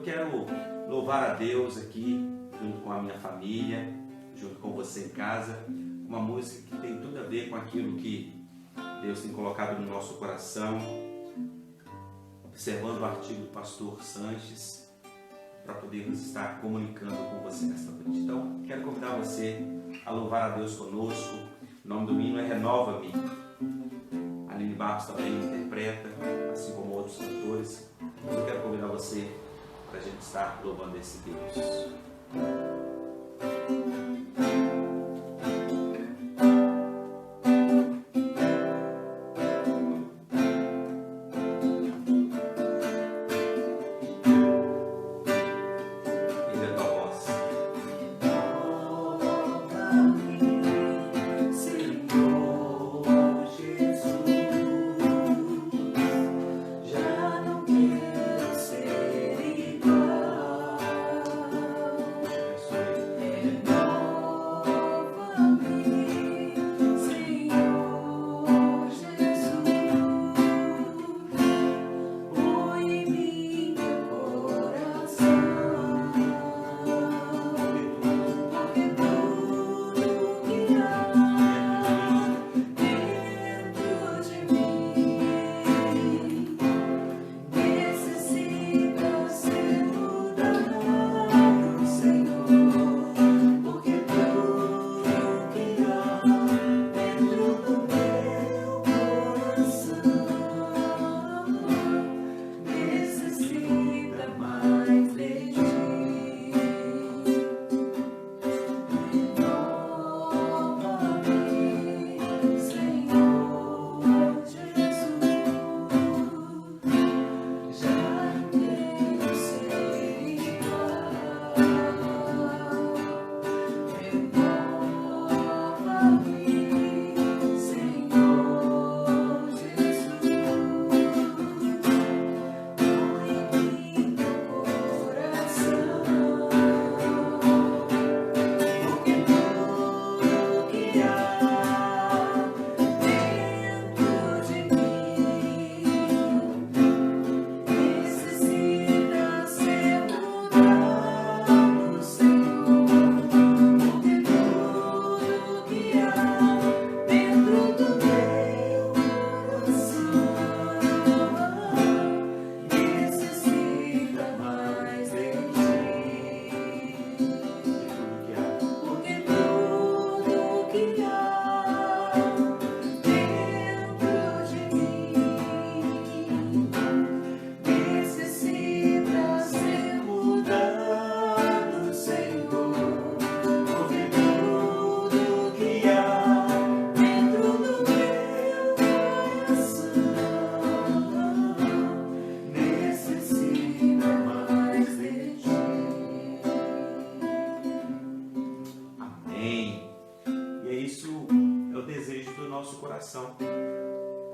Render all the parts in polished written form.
Eu quero louvar a Deus aqui, junto com a minha família, junto com você em casa, uma música que tem tudo a ver com aquilo que Deus tem colocado no nosso coração, observando o artigo do pastor Sanches, para podermos estar comunicando com você nesta noite. Então, quero convidar você a louvar a Deus conosco. O nome do hino é Renova-me. A Aline Barros também interpreta, assim como outros cantores. Mas eu quero convidar você para a gente estar louvando esse Deus.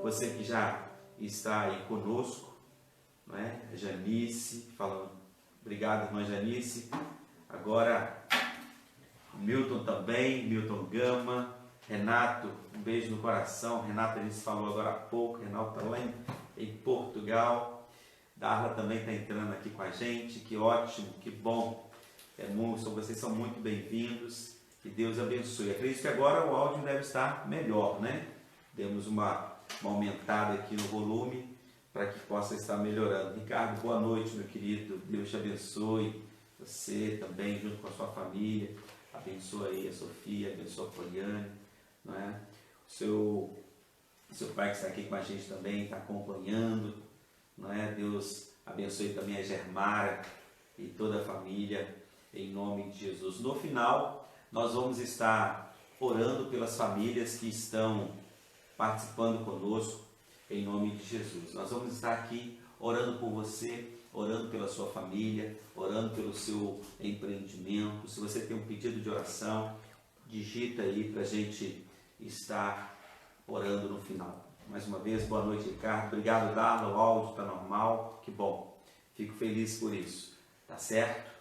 Você que já está aí conosco, não é? Janice, falando, obrigado, irmã Janice. Agora, Milton também, Milton Gama, Renato, um beijo no coração. Renato, a gente falou agora há pouco, Renato está lá em Portugal. Darla também está entrando aqui com a gente, que ótimo, que bom. Vocês são muito bem-vindos, que Deus abençoe. Acredito que agora o áudio deve estar melhor, né? Demos uma aumentada aqui no volume para que possa estar melhorando. Ricardo, boa noite, meu querido. Deus te abençoe. Você também, junto com a sua família. Abençoa aí a Sofia, abençoa a Poliane, não é? O seu pai que está aqui com a gente também está acompanhando, não é? Deus abençoe também a Germara e toda a família, em nome de Jesus. No final, nós vamos estar orando pelas famílias que estão participando conosco, em nome de Jesus. Nós vamos estar aqui orando por você, orando pela sua família, orando pelo seu empreendimento. Se você tem um pedido de oração, digita aí para a gente estar orando no final. Mais uma vez, boa noite, Ricardo. Obrigado, Darla. O áudio está normal. Que bom. Fico feliz por isso. Tá certo?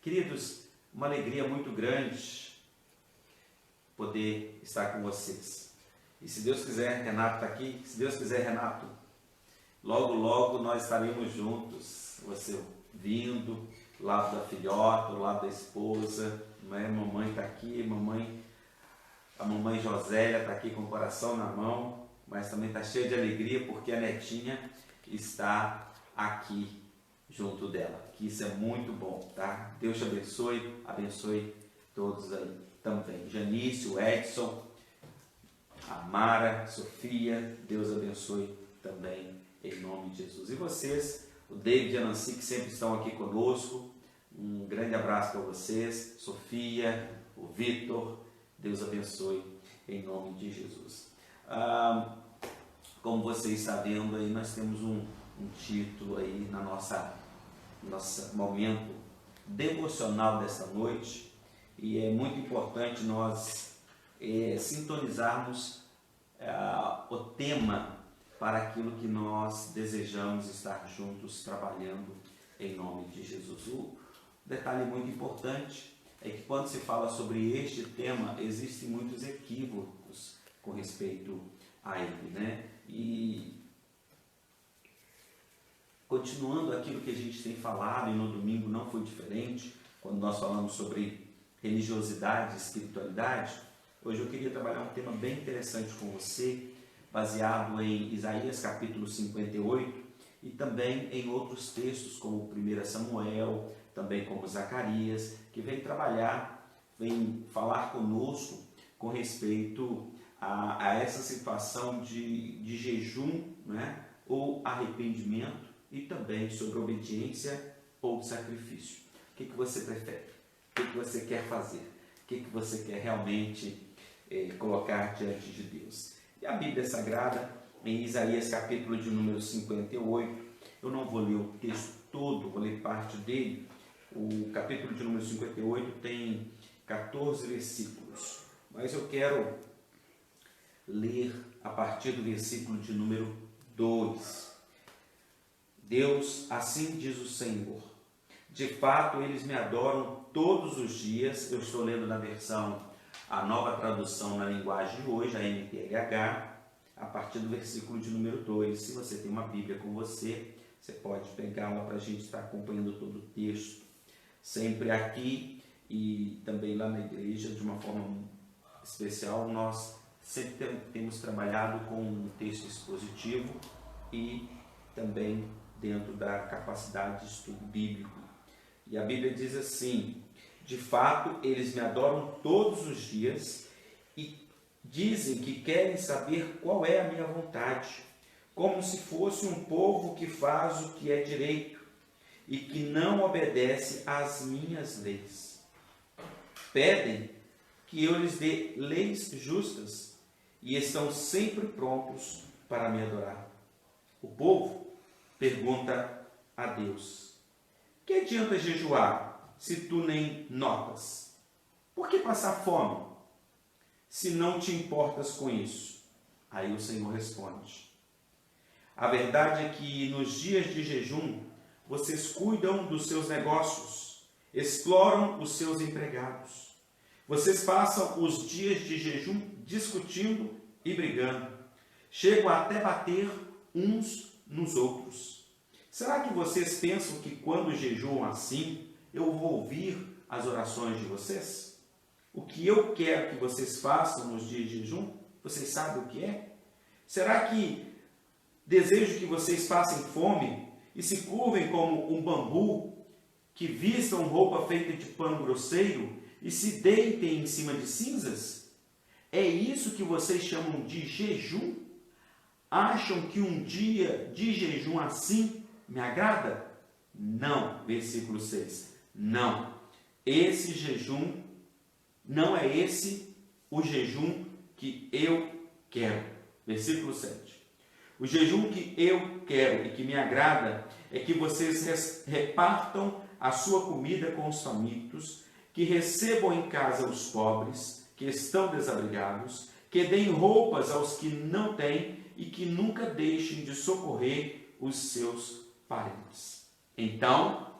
Queridos, uma alegria muito grande poder estar com vocês. E se Deus quiser, Renato está aqui, se Deus quiser, Renato, logo, logo nós estaremos juntos, você, vindo, do lado da filhota, do lado da esposa, não é? Mamãe está aqui, a mamãe Josélia está aqui com o coração na mão, mas também está cheia de alegria porque a netinha está aqui junto dela, que isso é muito bom, tá? Deus te abençoe todos aí também. Janice, o Edson, a Mara, Sofia, Deus abençoe também em nome de Jesus. E vocês, o David e a Nancy, que sempre estão aqui conosco, um grande abraço para vocês, Sofia, o Vitor, Deus abençoe em nome de Jesus. Como você está vendo aí, nós temos um título aí na nosso momento devocional desta noite, e é muito importante nós sintonizarmos o tema para aquilo que nós desejamos estar juntos trabalhando em nome de Jesus. O detalhe muito importante é que quando se fala sobre este tema, existem muitos equívocos com respeito a ele, né? E continuando aquilo que a gente tem falado, e no domingo não foi diferente, quando nós falamos sobre religiosidade e espiritualidade, hoje eu queria trabalhar um tema bem interessante com você, baseado em Isaías capítulo 58 e também em outros textos como 1 Samuel, também como Zacarias, que vem falar conosco com respeito a essa situação de jejum, né, ou arrependimento, e também sobre obediência ou sacrifício. O que você prefere? O que você quer fazer? O que você quer realmente colocar diante de Deus? E a Bíblia Sagrada, em Isaías capítulo de número 58, eu não vou ler o texto todo, vou ler parte dele. O capítulo de número 58 tem 14 versículos, mas eu quero ler a partir do versículo de número 2. Deus, assim diz o Senhor: de fato eles me adoram todos os dias. Eu estou lendo na versão, a nova tradução na linguagem de hoje, a NTLH, a partir do versículo de número 2. Se você tem uma Bíblia com você, você pode pegá-la para a gente estar acompanhando todo o texto. Sempre aqui e também lá na igreja, de uma forma especial, nós sempre temos trabalhado com um texto expositivo e também dentro da capacidade de estudo bíblico. E a Bíblia diz assim: de fato, eles me adoram todos os dias e dizem que querem saber qual é a minha vontade, como se fosse um povo que faz o que é direito e que não obedece às minhas leis. Pedem que eu lhes dê leis justas e estão sempre prontos para me adorar. O povo pergunta a Deus: que adianta jejuar se tu nem notas? Por que passar fome se não te importas com isso? Aí o Senhor responde: a verdade é que nos dias de jejum vocês cuidam dos seus negócios, exploram os seus empregados. Vocês passam os dias de jejum discutindo e brigando. Chegam até bater uns nos outros. Será que vocês pensam que quando jejuam assim, eu vou ouvir as orações de vocês? O que eu quero que vocês façam nos dias de jejum, vocês sabem o que é? Será que desejo que vocês passem fome e se curvem como um bambu, que vistam roupa feita de pano grosseiro e se deitem em cima de cinzas? É isso que vocês chamam de jejum? Acham que um dia de jejum assim me agrada? Não. Versículo 6. Não. Esse jejum, não é esse o jejum que eu quero. Versículo 7. O jejum que eu quero e que me agrada é que vocês repartam a sua comida com os famintos, que recebam em casa os pobres, que estão desabrigados, que deem roupas aos que não têm e que nunca deixem de socorrer os seus parentes. Então,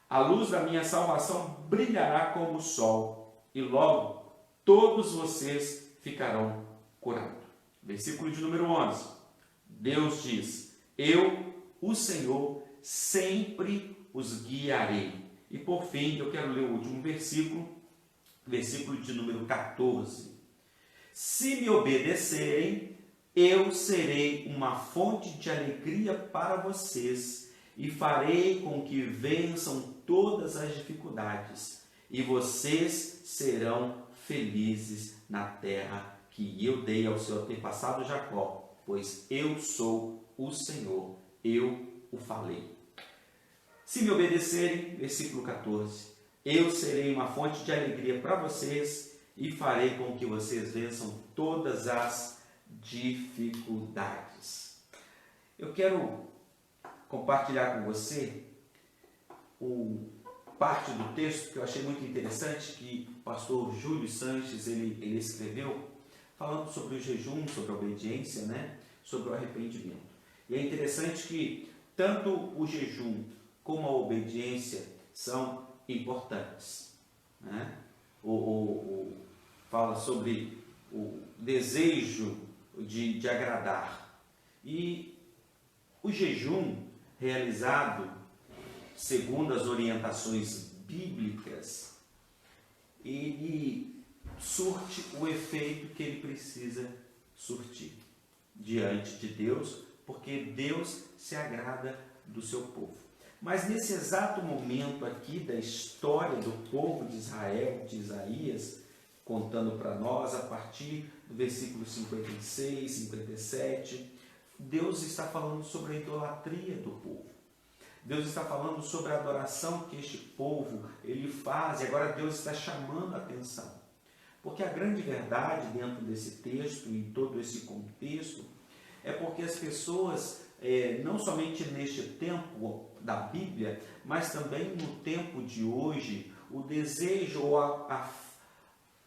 a luz da minha salvação brilhará como o sol, e logo todos vocês ficarão curados. Versículo de número 11. Deus diz: eu, o Senhor, sempre os guiarei. E por fim, eu quero ler o último versículo, versículo de número 14. Se me obedecerem, eu serei uma fonte de alegria para vocês e farei com que vençam todas as dificuldades, e vocês serão felizes na terra que eu dei ao seu antepassado Jacó, pois eu sou o Senhor, eu o falei. Se me obedecerem, versículo 14, eu serei uma fonte de alegria para vocês e farei com que vocês vençam todas as dificuldades. Eu quero compartilhar com você parte do texto que eu achei muito interessante, que o pastor Júlio Sanches ele escreveu, falando sobre o jejum, sobre a obediência, né? Sobre o arrependimento. E é interessante que tanto o jejum como a obediência são importantes, né? Fala sobre o desejo de agradar. E o jejum realizado segundo as orientações bíblicas, ele surte o efeito que ele precisa surtir diante de Deus, porque Deus se agrada do seu povo. Mas nesse exato momento aqui da história do povo de Israel, de Isaías, contando para nós a partir do versículo 56, 57, Deus está falando sobre a idolatria do povo. Deus está falando sobre a adoração que este povo ele faz, e agora Deus está chamando a atenção. Porque a grande verdade dentro desse texto, em todo esse contexto, é porque as pessoas, não somente neste tempo da Bíblia, mas também no tempo de hoje, o desejo ou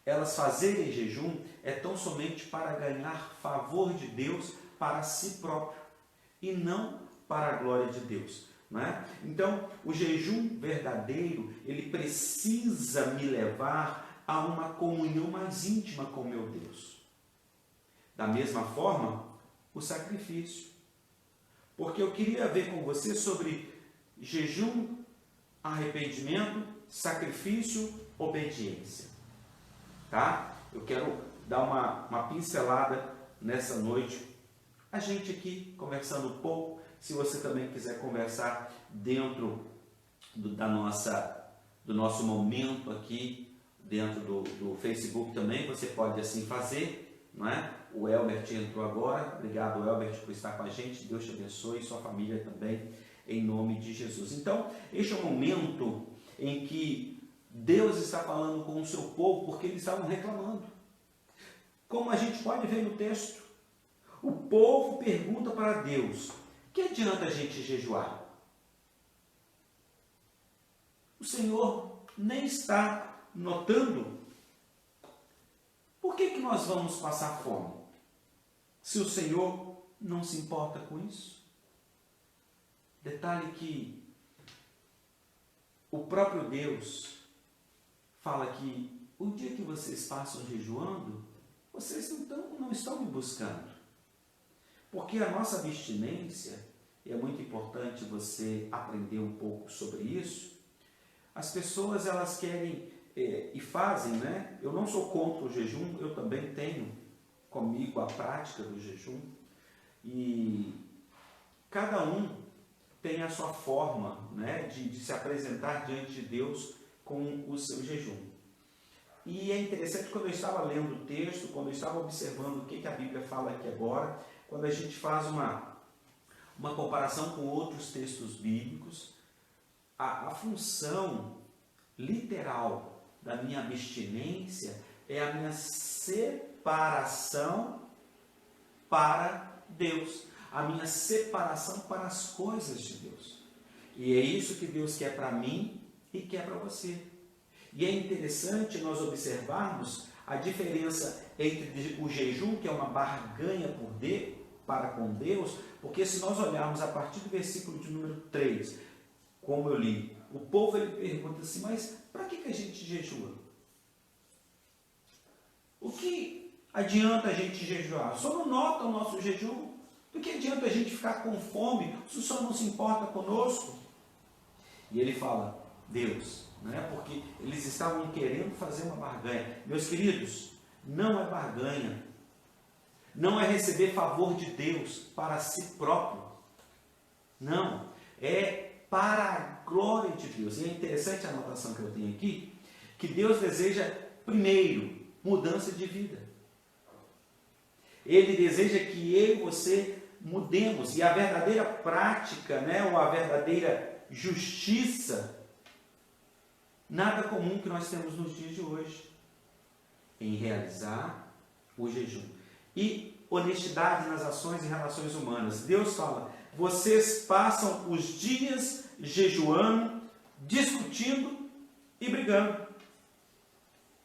elas fazerem jejum é tão somente para ganhar favor de Deus para si próprio e não para a glória de Deus, não é? Então, o jejum verdadeiro, ele precisa me levar a uma comunhão mais íntima com meu Deus. Da mesma forma, o sacrifício. Porque eu queria ver com você sobre jejum, arrependimento, sacrifício, obediência. Tá? Eu quero dar uma pincelada nessa noite. A gente aqui conversando um pouco. Se você também quiser conversar dentro do nosso momento aqui, dentro do Facebook também, você pode assim fazer, não é? O Elbert entrou agora. Obrigado, Elbert, por estar com a gente. Deus te abençoe, sua família também, em nome de Jesus. Então, este é o momento em que Deus está falando com o seu povo, porque eles estavam reclamando. Como a gente pode ver no texto, o povo pergunta para Deus: que adianta a gente jejuar? O Senhor nem está notando. Por que nós vamos passar fome? Se o Senhor não se importa com isso? Detalhe que o próprio Deus fala que o dia que vocês passam jejuando, vocês não estão me buscando. Porque a nossa abstinência, e é muito importante você aprender um pouco sobre isso, as pessoas elas querem e fazem, né? Eu não sou contra o jejum, eu também tenho comigo a prática do jejum, e cada um tem a sua forma, né, de se apresentar diante de Deus com o seu jejum. E é interessante, quando eu estava lendo o texto, quando eu estava observando o que a Bíblia fala aqui agora, quando a gente faz uma comparação com outros textos bíblicos, a função literal da minha abstinência é a minha separação para Deus, a minha separação para as coisas de Deus. E é isso que Deus quer para mim e quer para você. E é interessante nós observarmos a diferença entre o jejum, que é uma barganha para com Deus, porque se nós olharmos a partir do versículo de número 3, como eu li, o povo ele pergunta assim: mas para que a gente jejua? O que adianta a gente jejuar? O Senhor não nota o nosso jejum? Do que adianta a gente ficar com fome se o Senhor não se importa conosco? E ele fala, Deus, não é? Porque eles estavam querendo fazer uma barganha. Meus queridos, não é barganha. Não é receber favor de Deus para si próprio. Não. É para a glória de Deus. E é interessante a anotação que eu tenho aqui, que Deus deseja, primeiro, mudança de vida. Ele deseja que eu e você mudemos. E a verdadeira prática, né, ou a verdadeira justiça, nada comum que nós temos nos dias de hoje, em realizar o jejum. E honestidade nas ações e relações humanas. Deus fala, vocês passam os dias jejuando, discutindo e brigando.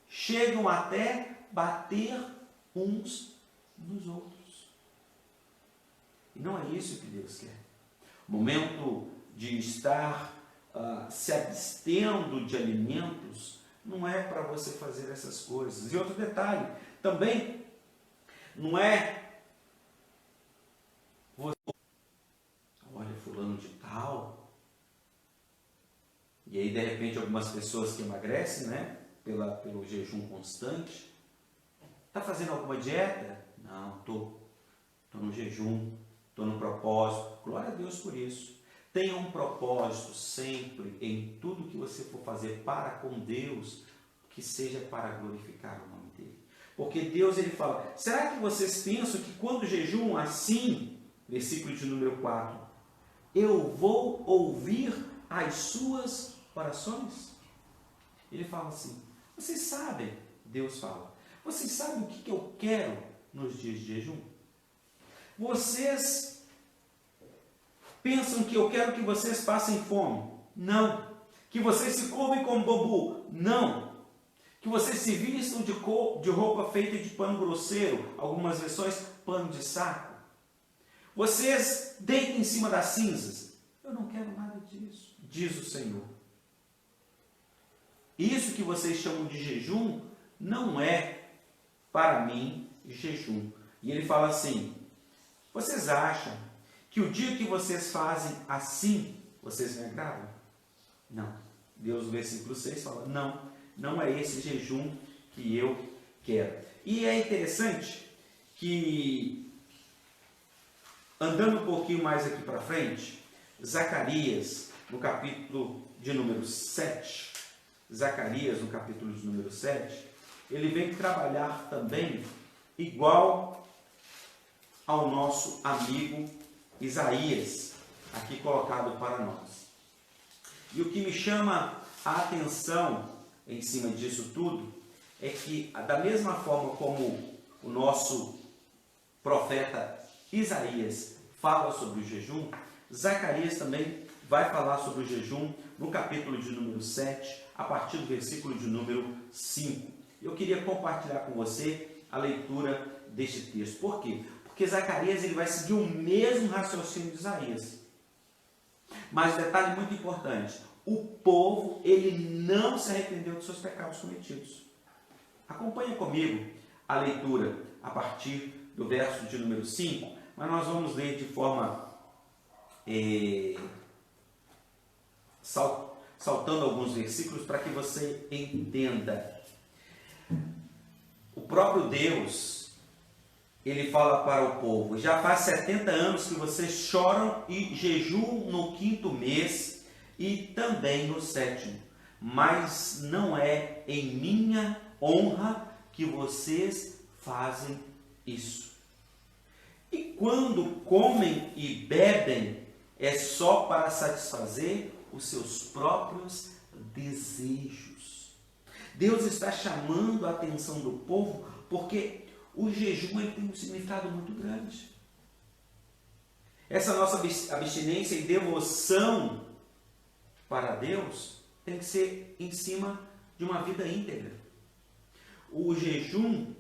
Chegam até bater uns nos outros. E não é isso que Deus quer. O momento de estar se abstendo de alimentos não é para você fazer essas coisas. E outro detalhe, também não é você, olha, fulano de tal, e aí de repente algumas pessoas que emagrecem, né, pelo jejum constante, está fazendo alguma dieta? Não, estou no jejum, estou no propósito. Glória a Deus por isso. Tenha um propósito sempre em tudo que você for fazer para com Deus, que seja para glorificar o nome dele. Porque Deus, ele fala, será que vocês pensam que quando jejuam assim, versículo de número 4, eu vou ouvir as suas orações? Ele fala assim, vocês sabem, Deus fala, vocês sabem o que eu quero nos dias de jejum? Vocês pensam que eu quero que vocês passem fome? Não. Que vocês se curvem como bambu? Não. Que vocês se vistam de roupa feita de pano grosseiro, algumas versões, pano de saco? Vocês deitem em cima das cinzas? Eu não quero nada disso, diz o Senhor. Isso que vocês chamam de jejum não é para mim jejum. E ele fala assim, vocês acham que o dia que vocês fazem assim, vocês me agradam? Não. Deus, no versículo 6, fala, não é esse jejum que eu quero. E é interessante que, andando um pouquinho mais aqui para frente, Zacarias, no capítulo de número 7, Zacarias, no capítulo de número 7, ele vem trabalhar também igual ao nosso amigo Isaías, aqui colocado para nós. E o que me chama a atenção em cima disso tudo é que, da mesma forma como o nosso profeta Isaías fala sobre o jejum, Zacarias também vai falar sobre o jejum no capítulo de número 7, a partir do versículo de número 5. Eu queria compartilhar com você a leitura deste texto. Por quê? Porque Zacarias ele vai seguir o mesmo raciocínio de Isaías. Mas detalhe muito importante, o povo ele não se arrependeu dos seus pecados cometidos. Acompanhe comigo a leitura a partir do verso de número 5, mas nós vamos ler de forma saltando alguns versículos para que você entenda. O próprio Deus, ele fala para o povo, já faz 70 anos que vocês choram e jejuam no 5º mês e também no 7º, mas não é em minha honra que vocês fazem isso. E quando comem e bebem, é só para satisfazer os seus próprios desejos. Deus está chamando a atenção do povo porque o jejum ele tem um significado muito grande. Essa nossa abstinência e devoção para Deus tem que ser em cima de uma vida íntegra. O jejum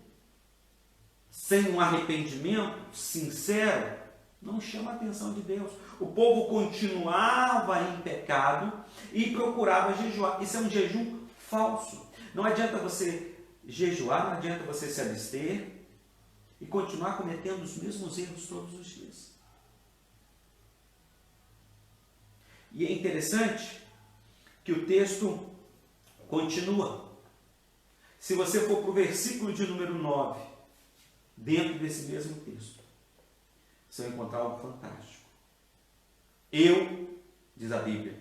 sem um arrependimento sincero não chama a atenção de Deus. O povo continuava em pecado e procurava jejuar. Isso é um jejum falso. Não adianta você jejuar, não adianta você se abster e continuar cometendo os mesmos erros todos os dias. E é interessante que o texto continua. Se você for para o versículo de número 9, dentro desse mesmo texto, você vai encontrar algo fantástico. Eu, diz a Bíblia,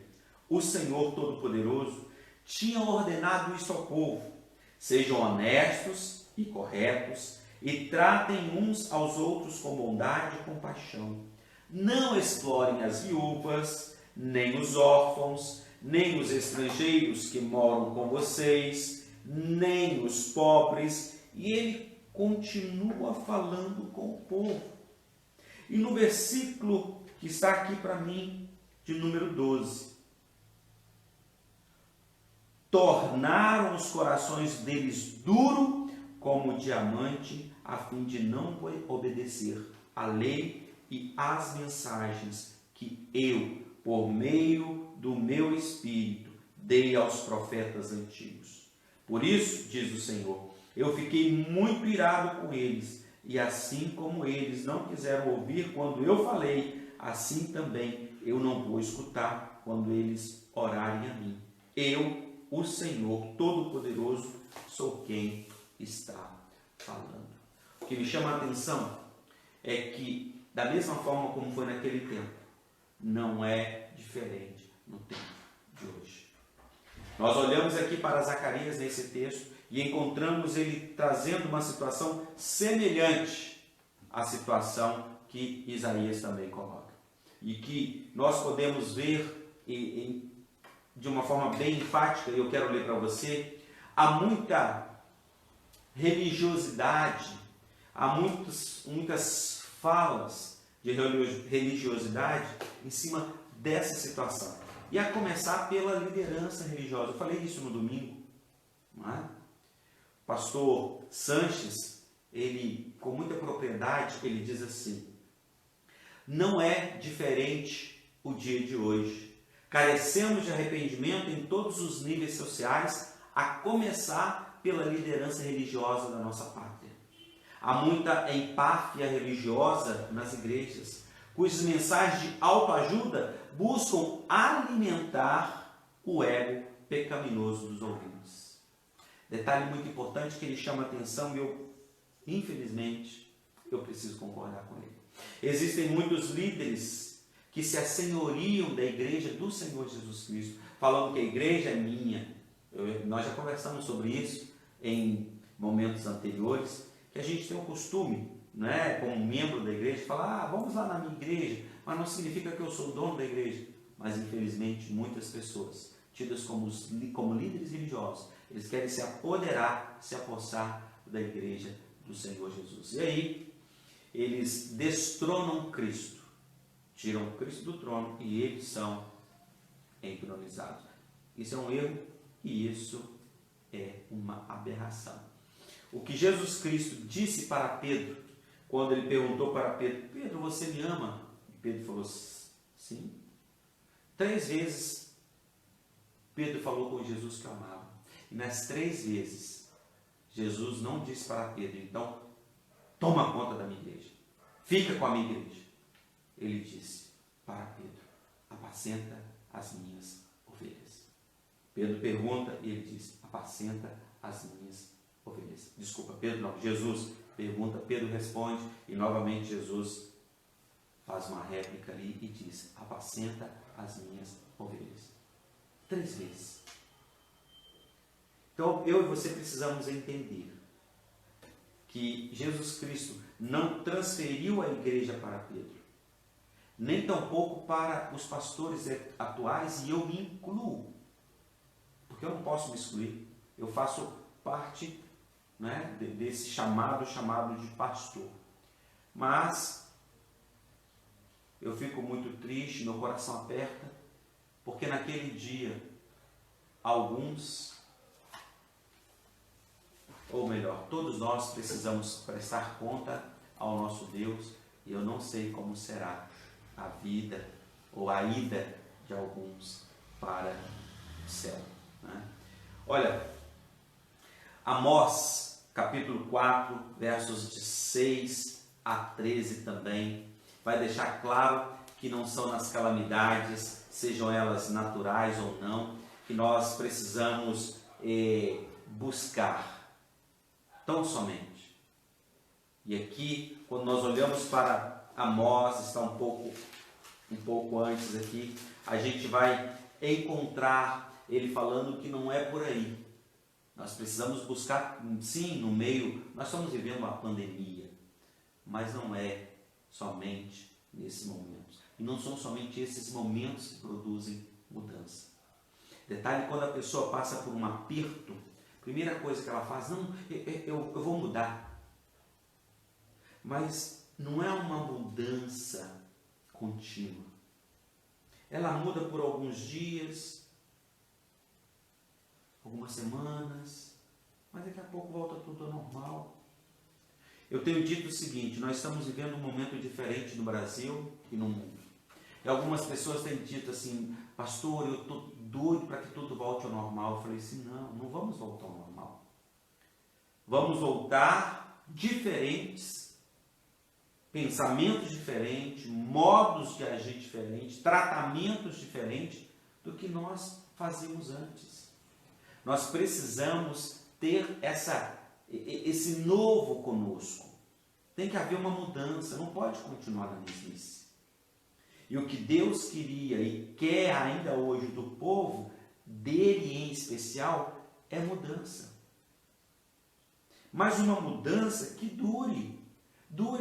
o Senhor Todo-Poderoso, tinha ordenado isso ao povo: sejam honestos e corretos e tratem uns aos outros com bondade e compaixão. Não explorem as viúvas, nem os órfãos, nem os estrangeiros que moram com vocês, nem os pobres. E ele continua falando com o povo. E no versículo que está aqui para mim, de número 12, tornaram os corações deles duro como diamante, a fim de não obedecer à lei e às mensagens que eu, por meio do meu Espírito, dei aos profetas antigos. Por isso, diz o Senhor, eu fiquei muito irado com eles, e assim como eles não quiseram ouvir quando eu falei, assim também eu não vou escutar quando eles orarem a mim. Eu, o Senhor Todo-Poderoso, sou quem está falando. O que me chama a atenção é que, da mesma forma como foi naquele tempo, não é diferente no tempo de hoje. Nós olhamos aqui para Zacarias nesse texto e encontramos ele trazendo uma situação semelhante à situação que Isaías também coloca. E que nós podemos ver de uma forma bem enfática, e eu quero ler para você, há muita religiosidade, há muitas falas de religiosidade em cima dessa situação. E a começar pela liderança religiosa. Eu falei isso no domingo, não é? O pastor Sanches, ele, com muita propriedade, ele diz assim: não é diferente o dia de hoje. Carecemos de arrependimento em todos os níveis sociais, a começar pela liderança religiosa da nossa pátria. Há muita empáfia religiosa nas igrejas, cujas mensagens de autoajuda buscam alimentar o ego pecaminoso dos ouvintes. Detalhe muito importante que ele chama a atenção e eu, infelizmente, eu preciso concordar com ele. Existem muitos líderes que se assenhoriam da igreja do Senhor Jesus Cristo, falando que a igreja é minha. Nós já conversamos sobre isso em momentos anteriores, que a gente tem o costume, né, como membro da igreja, falar: vamos lá na minha igreja, mas não significa que eu sou o dono da igreja. Mas infelizmente muitas pessoas, tidas como líderes religiosos, eles querem se apoderar, se apossar da igreja do Senhor Jesus. E aí eles destronam Cristo, tiram Cristo do trono e eles são entronizados. Isso é um erro e isso é uma aberração. O que Jesus Cristo disse para Pedro, quando ele perguntou para Pedro: Pedro, você me ama? E Pedro falou: sim. 3 vezes Pedro falou com Jesus que amava. E nas 3 vezes, Jesus não disse para Pedro: então, toma conta da minha igreja, fica com a minha igreja. Ele disse para Pedro: apacenta as minhas ovelhas. Pedro pergunta e ele diz: apacenta as minhas ovelhas. Desculpa, Pedro não, Jesus pergunta, Pedro responde e novamente Jesus faz uma réplica ali e diz: apacenta as minhas ovelhas. 3 vezes. Então, eu e você precisamos entender que Jesus Cristo não transferiu a igreja para Pedro, nem tampouco para os pastores atuais, e eu me incluo, porque eu não posso me excluir. Eu faço parte, né, desse chamado de pastor. Mas eu fico muito triste, meu coração aperta, porque naquele dia alguns, ou melhor, todos nós precisamos prestar conta ao nosso Deus, e eu não sei como será a vida ou a ida de alguns para o céu, né? Olha, Amós, capítulo 4, versos de 6 a 13 também, vai deixar claro que não são nas calamidades, sejam elas naturais ou não, que nós precisamos buscar, tão somente. E aqui, quando nós olhamos para Amós, está um pouco antes aqui, a gente vai encontrar ele falando que não é por aí. Nós precisamos buscar, sim, no meio, nós estamos vivendo uma pandemia, mas não é somente nesses momentos. E não são somente esses momentos que produzem mudança. Detalhe, quando a pessoa passa por um aperto, a primeira coisa que ela faz, não, eu vou mudar. Mas não é uma mudança contínua. Ela muda por alguns dias, algumas semanas, mas daqui a pouco volta tudo ao normal. Eu tenho dito o seguinte, nós estamos vivendo um momento diferente no Brasil e no mundo. E algumas pessoas têm dito assim, pastor, eu estou doido para que tudo volte ao normal. Eu falei assim, não vamos voltar ao normal. Vamos voltar diferentes, pensamentos diferentes, modos de agir diferentes, tratamentos diferentes do que nós fazíamos antes. Nós precisamos ter esse novo conosco. Tem que haver uma mudança, não pode continuar na mesmice. E o que Deus queria e quer ainda hoje do povo, dele em especial, é mudança. Mas uma mudança que dure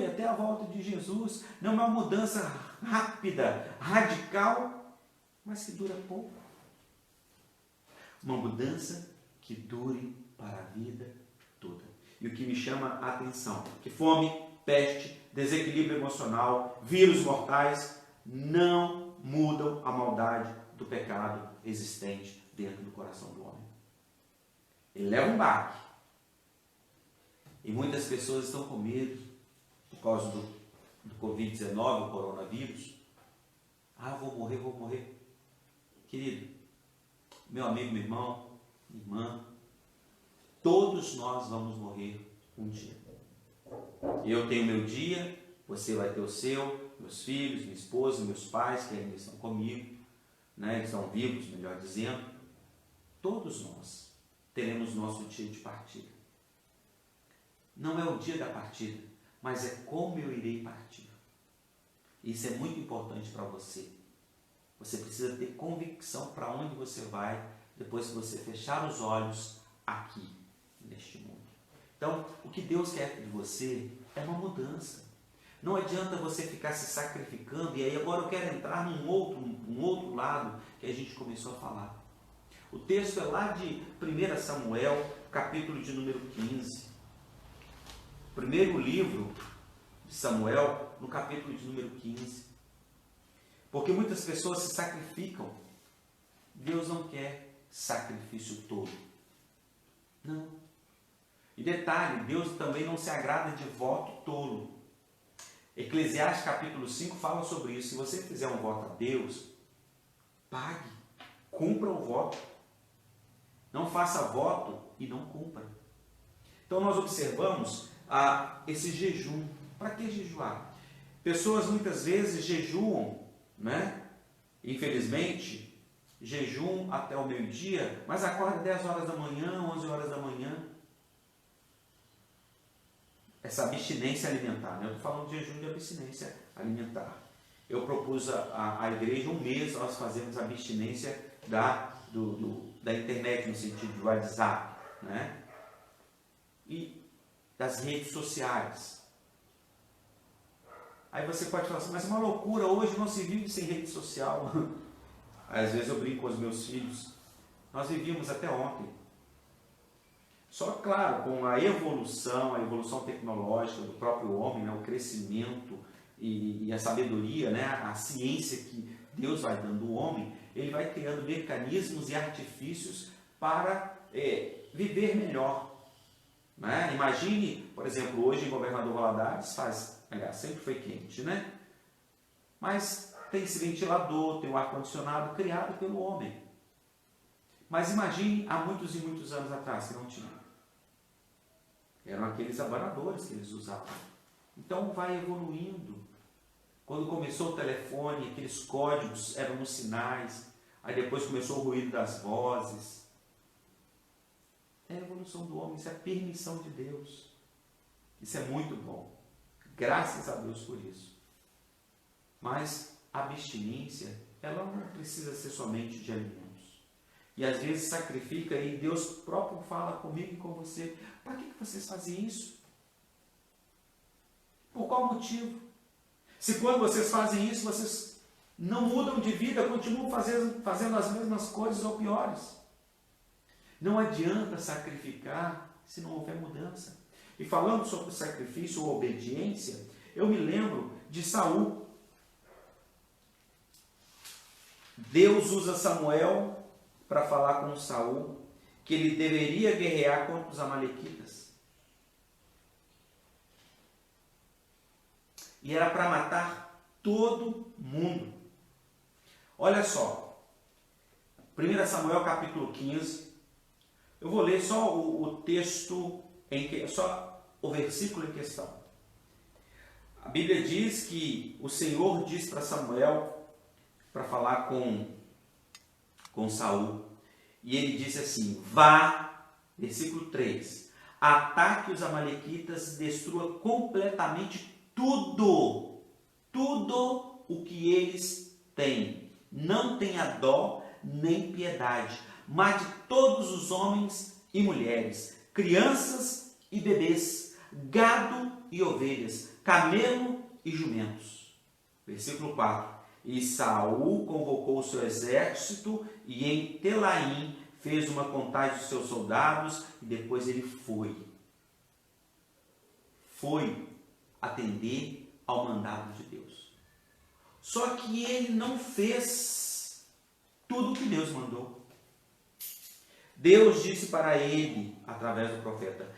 até a volta de Jesus. Não é uma mudança rápida, radical, mas que dura pouco. Uma mudança que dure para a vida toda. E o que me chama a atenção, que fome, peste, desequilíbrio emocional, vírus mortais, não mudam a maldade do pecado existente dentro do coração do homem. Ele leva um baque. E muitas pessoas estão com medo por causa do Covid-19, o coronavírus. Vou morrer. Querido, meu amigo, meu irmão, minha irmã, todos nós vamos morrer um dia. Eu tenho meu dia, você vai ter o seu, meus filhos, minha esposa, meus pais que ainda estão comigo, né, estão vivos, melhor dizendo. Todos nós teremos nosso dia de partida. Não é o dia da partida, mas é como eu irei partir. Isso é muito importante para você. Você precisa ter convicção para onde você vai depois que você fechar os olhos aqui, neste mundo. Então, o que Deus quer de você é uma mudança. Não adianta você ficar se sacrificando, e aí agora eu quero entrar num outro lado que a gente começou a falar. O texto é lá de 1 Samuel, capítulo de número 15. Primeiro livro de Samuel, no capítulo de número 15. Porque muitas pessoas se sacrificam. Deus não quer sacrifício todo. Não. E detalhe, Deus também não se agrada de voto tolo. Eclesiastes capítulo 5 fala sobre isso. Se você fizer um voto a Deus, pague, cumpra o voto. Não faça voto e não cumpra. Então nós observamos esse jejum. Para que jejuar? Pessoas muitas vezes jejuam, né? Infelizmente, jejum até o meio-dia, mas acorda 10 horas da manhã, 11 horas da manhã. Essa abstinência alimentar, né? Eu estou falando de jejum de abstinência alimentar. Eu propus à igreja um mês nós fazemos a abstinência da internet, no sentido de WhatsApp, né? E das redes sociais. Aí você pode falar assim, mas é uma loucura, hoje não se vive sem rede social. Às vezes eu brinco com os meus filhos, nós vivíamos até ontem. Só, claro, com a evolução tecnológica do próprio homem, né, o crescimento e a sabedoria, né, a ciência que Deus vai dando ao homem, ele vai criando mecanismos e artifícios para viver melhor. Né? Imagine, por exemplo, hoje em Governador Valadares sempre foi quente, né? Mas tem esse ventilador, tem o ar-condicionado criado pelo homem. Mas imagine há muitos e muitos anos atrás que não tinha. Eram aqueles abanadores que eles usavam. Então vai evoluindo. Quando começou o telefone, aqueles códigos eram nos sinais. Aí depois começou o ruído das vozes. É a evolução do homem, isso é a permissão de Deus. Isso é muito bom. Graças a Deus por isso. Mas a abstinência, ela não precisa ser somente de alimentos. E às vezes sacrifica e Deus próprio fala comigo e com você. Para que vocês fazem isso? Por qual motivo? Se quando vocês fazem isso, vocês não mudam de vida, continuam fazendo as mesmas coisas ou piores. Não adianta sacrificar se não houver mudança. E falando sobre sacrifício ou obediência, eu me lembro de Saul. Deus usa Samuel para falar com Saul que ele deveria guerrear contra os amalequitas. E era para matar todo mundo. Olha só, 1 Samuel capítulo 15, eu vou ler só o texto, só o versículo em questão. A Bíblia diz que o Senhor diz para Samuel, para falar com Saul, e ele disse assim: vá, versículo 3, ataque os amalequitas, destrua completamente tudo o que eles têm, não tenha dó nem piedade, mate todos os homens e mulheres, crianças e bebês, gado e ovelhas, camelo e jumentos. Versículo 4. E Saul convocou o seu exército e em Telaim fez uma contagem dos seus soldados e depois ele foi atender ao mandado de Deus. Só que ele não fez tudo o que Deus mandou. Deus disse para ele, através do profeta: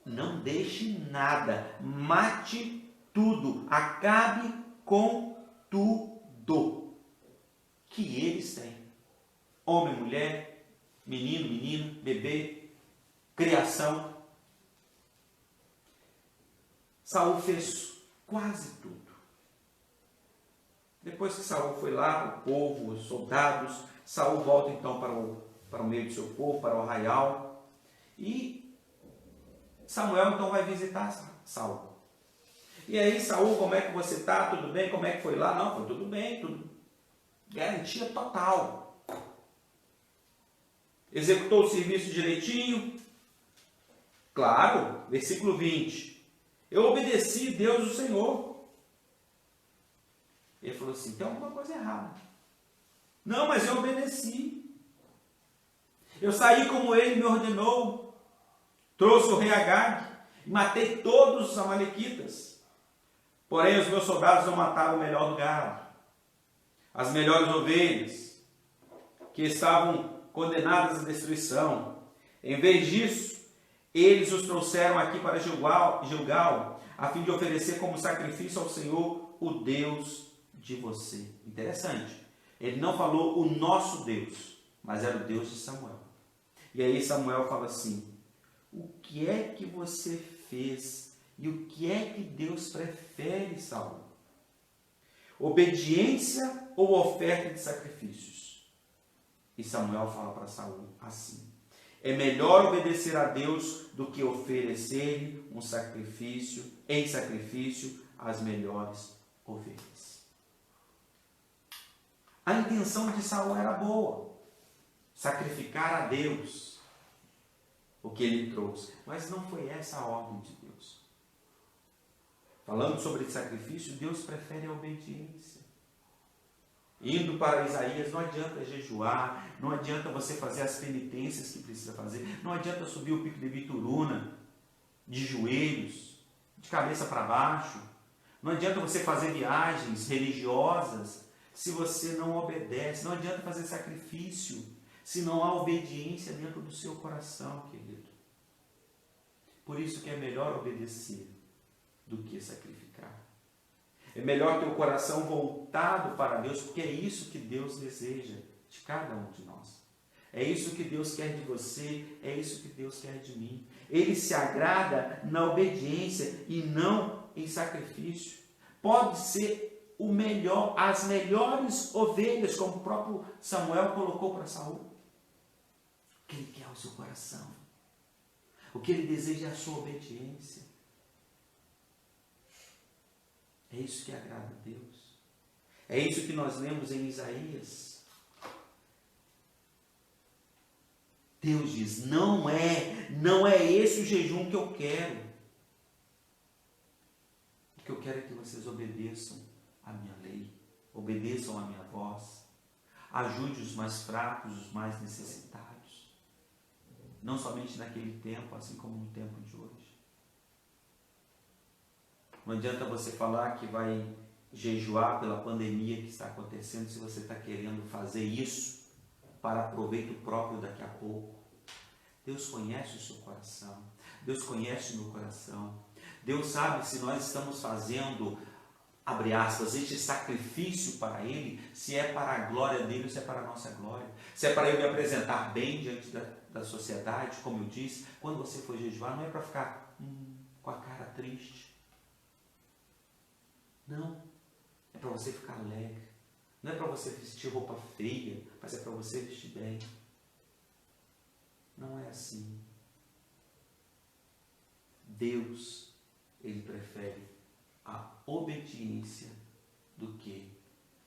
não deixe nada, mate tudo, acabe com tudo que eles têm. Homem, mulher, menino, menina, bebê, criação. Saul fez quase tudo. Depois que Saul foi lá, o povo, os soldados, Saul volta então para o meio do seu povo, para o arraial. E Samuel então vai visitar Saul. E aí, Saul, como é que você está? Tudo bem? Como é que foi lá? Não, foi tudo bem, tudo. Garantia total. Executou o serviço direitinho? Claro, versículo 20. Eu obedeci Deus, o Senhor. Ele falou assim: tem alguma coisa errada. Não, mas eu obedeci. Eu saí como ele me ordenou. Trouxe o rei Agag e matei todos os amalequitas. Porém, os meus soldados não mataram o melhor do gado, as melhores ovelhas, que estavam condenadas à destruição. Em vez disso, eles os trouxeram aqui para Gilgal, a fim de oferecer como sacrifício ao Senhor, o Deus de você. Interessante. Ele não falou o nosso Deus, mas era o Deus de Samuel. E aí Samuel fala assim: o que é que você fez? E o que é que Deus prefere, Saul? Obediência ou oferta de sacrifícios? E Samuel fala para Saul assim: é melhor obedecer a Deus do que oferecer um sacrifício, em sacrifício, as melhores ovelhas. A intenção de Saul era boa, sacrificar a Deus o que ele trouxe, mas não foi essa a ordem de Deus. Falando sobre sacrifício, Deus prefere a obediência. Indo para Isaías, não adianta jejuar, não adianta você fazer as penitências que precisa fazer, não adianta subir o pico de Bituruna de joelhos, de cabeça para baixo, não adianta você fazer viagens religiosas se você não obedece, não adianta fazer sacrifício se não há obediência dentro do seu coração, querido. Por isso que é melhor obedecer do que sacrificar. É melhor ter o coração voltado para Deus, porque é isso que Deus deseja de cada um de nós. É isso que Deus quer de você, é isso que Deus quer de mim. Ele se agrada na obediência e não em sacrifício. Pode ser o melhor, as melhores ovelhas, como o próprio Samuel colocou para Saul. O que ele quer é o seu coração. O que ele deseja é a sua obediência. É isso que agrada a Deus. É isso que nós lemos em Isaías. Deus diz, não é esse o jejum que eu quero. O que eu quero é que vocês obedeçam a minha lei, obedeçam a minha voz, ajude os mais fracos, os mais necessitados, não somente naquele tempo, assim como no tempo de hoje. Não adianta você falar que vai jejuar pela pandemia que está acontecendo se você está querendo fazer isso para proveito próprio daqui a pouco. Deus conhece o seu coração, Deus conhece o meu coração, Deus sabe se nós estamos fazendo, abre aspas, este sacrifício para Ele, se é para a glória dele ou se é para a nossa glória, se é para eu me apresentar bem diante da sociedade, como eu disse. Quando você for jejuar, não é para ficar com a cara triste, não, é para você ficar alegre. Não é para você vestir roupa feia, mas é para você vestir bem. Não é assim. Deus, Ele prefere a obediência do que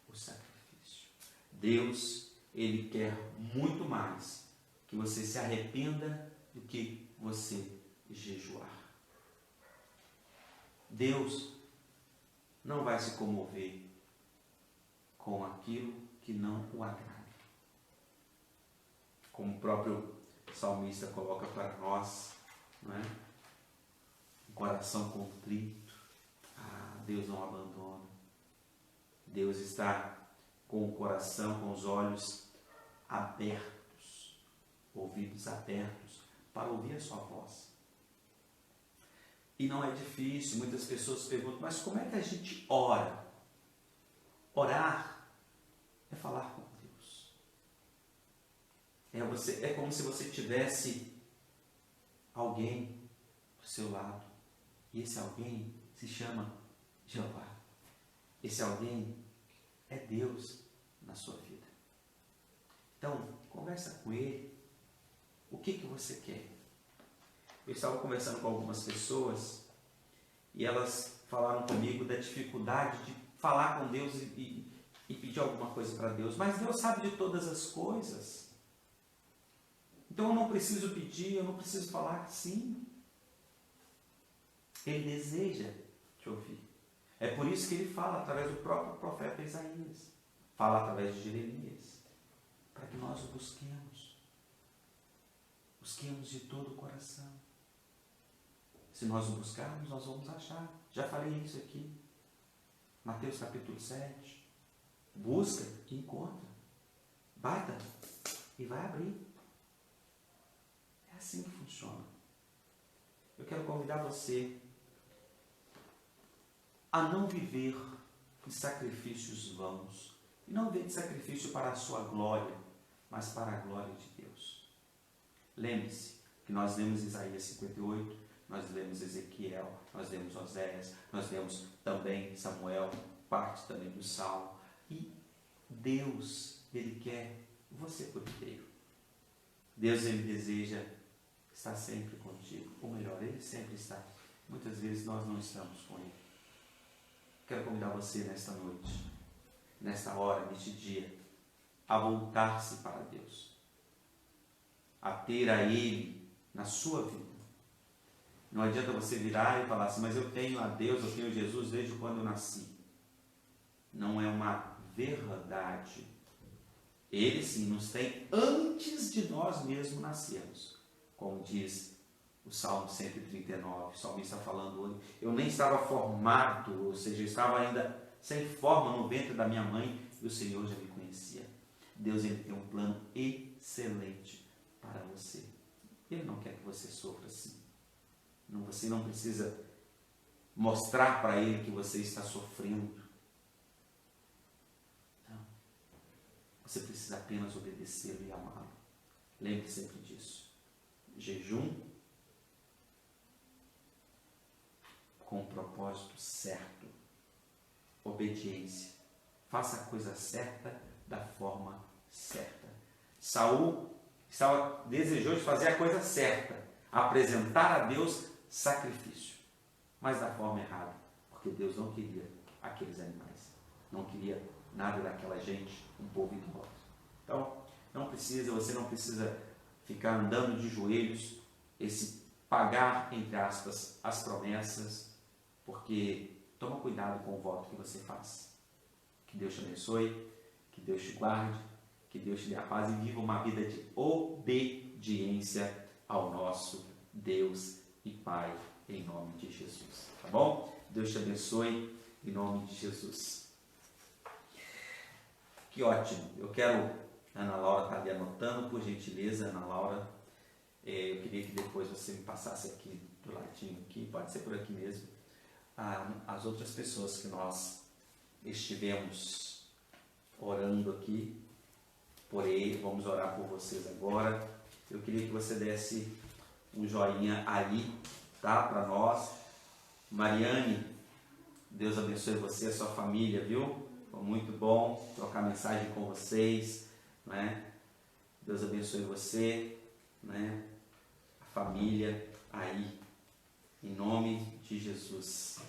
o sacrifício. Deus, Ele quer muito mais que você se arrependa do que você jejuar. Deus não vai se comover com aquilo que não o agrada. Como o próprio salmista coloca para nós, não é? Um coração contrito, Deus não abandona. Deus está com o coração, com os olhos abertos, ouvidos abertos, para ouvir a sua voz. E não é difícil, muitas pessoas perguntam, mas como é que a gente ora? Orar é falar com Deus. É como se você tivesse alguém do seu lado. E esse alguém se chama Jeová. Esse alguém é Deus na sua vida. Então, conversa com Ele. O que você quer? Eu estava conversando com algumas pessoas e elas falaram comigo da dificuldade de falar com Deus e pedir alguma coisa para Deus. Mas Deus sabe de todas as coisas. Então eu não preciso pedir, eu não preciso falar sim. Ele deseja te ouvir. É por isso que ele fala através do próprio profeta Isaías. Fala através de Jeremias. Para que nós o busquemos. Busquemos de todo o coração. Se nós o buscarmos, nós vamos achar. Já falei isso aqui. Mateus capítulo 7. Busca e encontra. Bata e vai abrir. É assim que funciona. Eu quero convidar você a não viver de sacrifícios vãos. E não viver de sacrifício para a sua glória, mas para a glória de Deus. Lembre-se que nós lemos Isaías 58, nós lemos Ezequiel, nós lemos Oséias, nós lemos também Samuel, parte também do Salmo. E Deus, Ele quer você por inteiro. Deus, Ele deseja estar sempre contigo. Ou melhor, Ele sempre está. Muitas vezes nós não estamos com Ele. Quero convidar você nesta noite, nesta hora, neste dia, a voltar-se para Deus. A ter a Ele na sua vida. Não adianta você virar e falar assim, mas eu tenho a Deus, eu tenho Jesus desde quando eu nasci. Não é uma verdade. Ele sim nos tem antes de nós mesmos nascermos. Como diz o Salmo 139, o salmista falando hoje, eu nem estava formado, ou seja, eu estava ainda sem forma no ventre da minha mãe e o Senhor já me conhecia. Deus, Ele tem um plano excelente para você. Ele não quer que você sofra assim. Você não precisa mostrar para Ele que você está sofrendo. Não. Você precisa apenas obedecê-lo e amá-lo. Lembre sempre disso. Jejum com o propósito certo. obediência. Faça a coisa certa da forma certa. Saul estava desejoso de fazer a coisa certa, apresentar a Deus sacrifício, mas da forma errada, porque Deus não queria aqueles animais, não queria nada daquela gente, um povo idólatra. Então, você não precisa ficar andando de joelhos, esse pagar, entre aspas, as promessas, porque toma cuidado com o voto que você faz. Que Deus te abençoe, que Deus te guarde, que Deus te dê a paz e viva uma vida de obediência ao nosso Deus e Pai, em nome de Jesus. Tá bom? Deus te abençoe, em nome de Jesus. Que ótimo. Eu quero, Ana Laura está ali anotando, por gentileza, Ana Laura. Eu queria que depois você me passasse aqui do ladinho, aqui, pode ser por aqui mesmo, as outras pessoas que nós estivemos orando aqui, por ele, vamos orar por vocês agora. Eu queria que você desse um joinha ali, tá, para nós. Mariane, Deus abençoe você e a sua família, viu? Foi muito bom trocar mensagem com vocês, né? Deus abençoe você, né? A família aí, em nome de Jesus.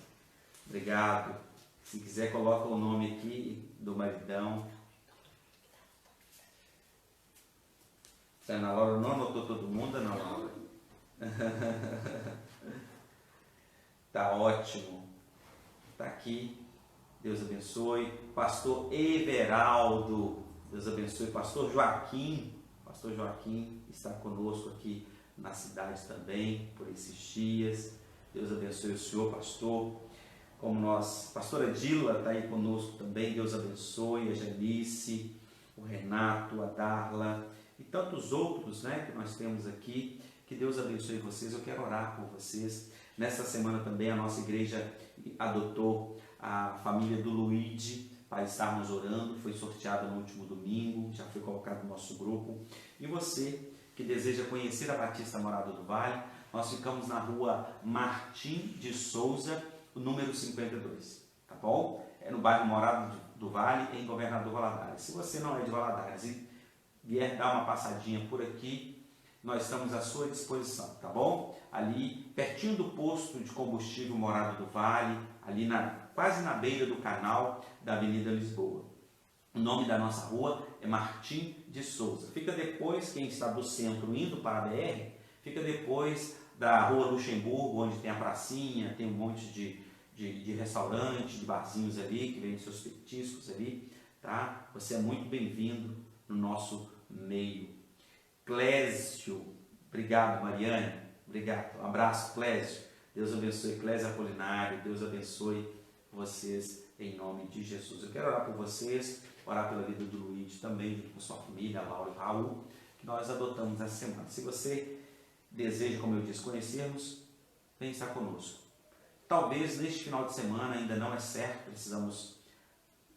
Obrigado. Se quiser, coloca o nome aqui do maridão. Ana Laura não anotou todo mundo, Ana Laura? Tá ótimo. Tá aqui. Deus abençoe. Pastor Everaldo. Deus abençoe. Pastor Joaquim. Pastor Joaquim está conosco aqui na cidade também, por esses dias. Deus abençoe o senhor, pastor. Como nós, pastora Dila está aí conosco também. Deus abençoe a Janice, o Renato, a Darla e tantos outros, né, que nós temos aqui. Que Deus abençoe vocês. Eu quero orar por vocês. Nesta semana também a nossa igreja adotou a família do Luigi para estarmos orando. Foi sorteada no último domingo, já foi colocado no nosso grupo. E você que deseja conhecer a Batista Morada do Vale, nós ficamos na rua Martim de Souza, o número 52, tá bom? É no bairro Morada do Vale, em Governador Valadares. Se você não é de Valadares e vier dar uma passadinha por aqui, nós estamos à sua disposição, tá bom? Ali, pertinho do posto de combustível Morada do Vale, ali quase na beira do canal da Avenida Lisboa. O nome da nossa rua é Martim de Souza. Fica depois, quem está do centro indo para a BR, fica depois da Rua Luxemburgo, onde tem a pracinha, tem um monte de restaurante, de barzinhos ali, que vendem seus petiscos ali, tá? Você é muito bem-vindo no nosso meio. Clésio, obrigado Mariane, obrigado, um abraço Clésio, Deus abençoe Clésio Apolinário, Deus abençoe vocês em nome de Jesus. Eu quero orar por vocês, orar pela vida do Luiz também, junto com sua família, a Laura e o Raul, que nós adotamos essa semana. Se você deseja, como eu disse, conhecermos, vem estar conosco. Talvez neste final de semana, ainda não é certo, precisamos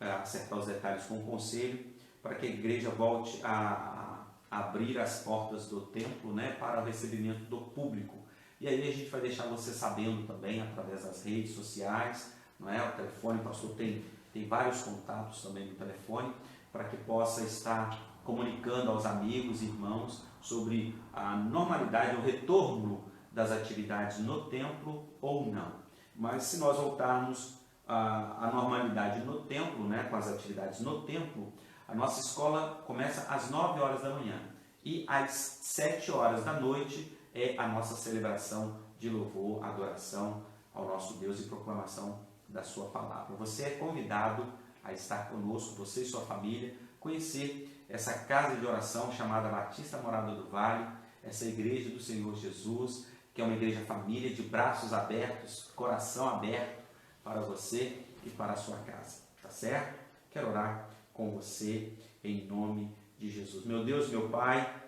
acertar os detalhes com o conselho, para que a igreja volte a abrir as portas do templo, né, para o recebimento do público. E aí a gente vai deixar você sabendo também, através das redes sociais, não é? O telefone, o pastor tem vários contatos também no telefone, para que possa estar comunicando aos amigos e irmãos sobre a normalidade, o retorno das atividades no templo ou não. Mas se nós voltarmos à normalidade no templo, né, com as atividades no templo, a nossa escola começa às 9 horas da manhã e às 7 horas da noite é a nossa celebração de louvor, adoração ao nosso Deus e proclamação da sua palavra. Você é convidado a estar conosco, você e sua família, conhecer essa casa de oração chamada Batista Morada do Vale, essa igreja do Senhor Jesus, que é uma igreja família de braços abertos, coração aberto para você e para a sua casa, tá certo? Quero orar com você em nome de Jesus. Meu Deus, meu Pai,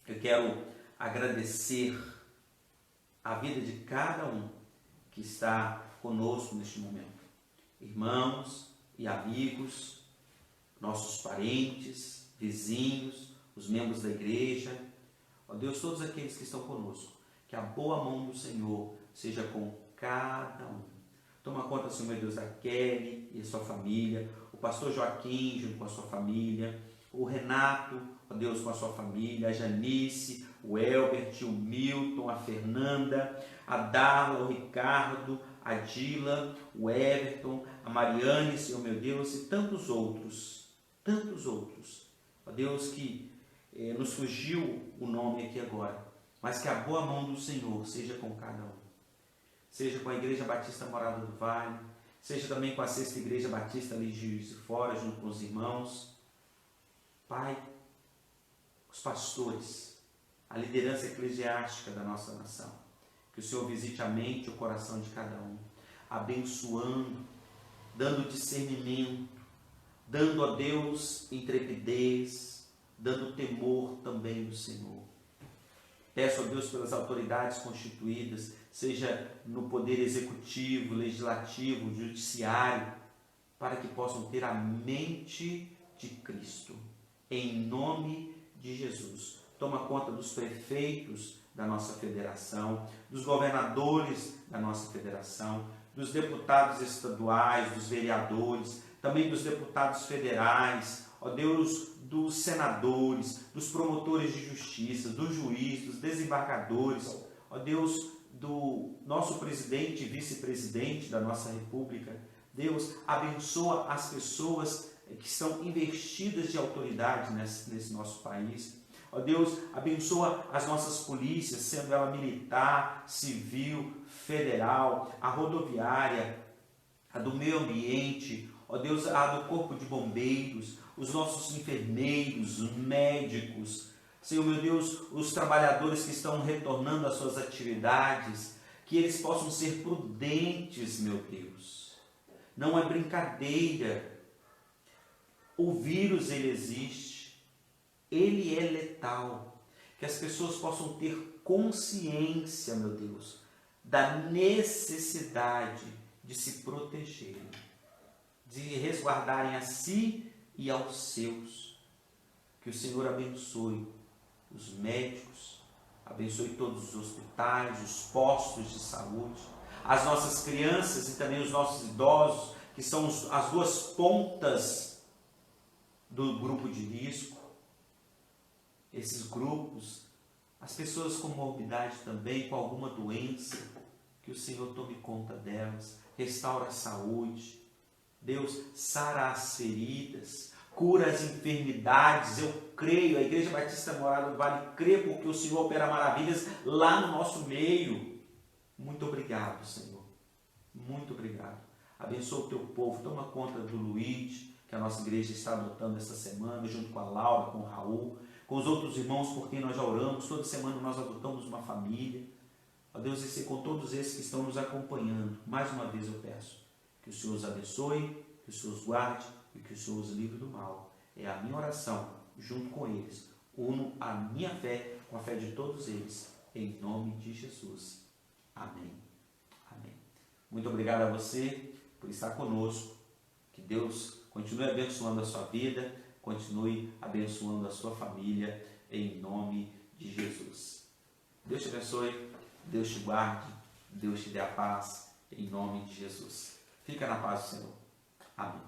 eu quero agradecer a vida de cada um que está conosco neste momento. Irmãos e amigos, nossos parentes, vizinhos, os membros da igreja, ó Deus, todos aqueles que estão conosco, que a boa mão do Senhor seja com cada um. Toma conta, Senhor meu Deus, da Kelly e sua família, o pastor Joaquim junto com a sua família, o Renato, ó Deus, com a sua família, a Janice, o Elbert, o Milton, a Fernanda, a Darla, o Ricardo, a Dila, o Everton, a Mariane, Senhor meu Deus, e tantos outros, ó Deus, que nos fugiu o nome aqui agora, mas que a boa mão do Senhor seja com cada um. Seja com a Igreja Batista Morada do Vale, seja também com a Sexta Igreja Batista ali de Juiz de Fora, junto com os irmãos. Pai, os pastores, a liderança eclesiástica da nossa nação, que o Senhor visite a mente e o coração de cada um, abençoando, dando discernimento, dando a Deus intrepidez, dando temor também do Senhor. Peço a Deus pelas autoridades constituídas, seja no poder executivo, legislativo, judiciário, para que possam ter a mente de Cristo, em nome de Jesus. Toma conta dos prefeitos da nossa federação, dos governadores da nossa federação, dos deputados estaduais, dos vereadores, também dos deputados federais, ó Deus, dos senadores, dos promotores de justiça, do juiz, dos desembargadores, ó Deus, do nosso presidente e vice-presidente da nossa república. Deus, abençoa as pessoas que estão investidas de autoridade nesse nosso país. Ó Deus, abençoa as nossas polícias, sendo ela militar, civil, federal, a rodoviária, a do meio ambiente, ó Deus, a do corpo de bombeiros, os nossos enfermeiros, os médicos, Senhor meu Deus, os trabalhadores que estão retornando às suas atividades, que eles possam ser prudentes, meu Deus. Não é brincadeira. O vírus, ele existe, ele é letal. Que as pessoas possam ter consciência, meu Deus, da necessidade de se protegerem, de resguardarem a si e aos seus. Que o Senhor abençoe os médicos, abençoe todos os hospitais, os postos de saúde, as nossas crianças e também os nossos idosos, que são as duas pontas do grupo de risco. Esses grupos, as pessoas com morbidade também, com alguma doença, que o Senhor tome conta delas, restaura a saúde. Deus, sara as feridas, cura as enfermidades. Eu creio, a Igreja Batista Morada do Vale crê, porque o Senhor opera maravilhas lá no nosso meio. Muito obrigado, Senhor. Muito obrigado. Abençoa o teu povo. Toma conta do Luiz, que a nossa igreja está adotando essa semana, junto com a Laura, com o Raul, com os outros irmãos por quem nós já oramos. Toda semana nós adotamos uma família. Ó Deus, e ser com todos esses que estão nos acompanhando. Mais uma vez eu peço que o Senhor os abençoe, que o Senhor os guarde e que o Senhor os livre do mal. É a minha oração, junto com eles. Uno a minha fé com a fé de todos eles, em nome de Jesus. Amém. Amém. Muito obrigado a você por estar conosco. Que Deus continue abençoando a sua vida, continue abençoando a sua família, em nome de Jesus. Deus te abençoe, Deus te guarde, Deus te dê a paz, em nome de Jesus. Fica na paz do Senhor. Amém.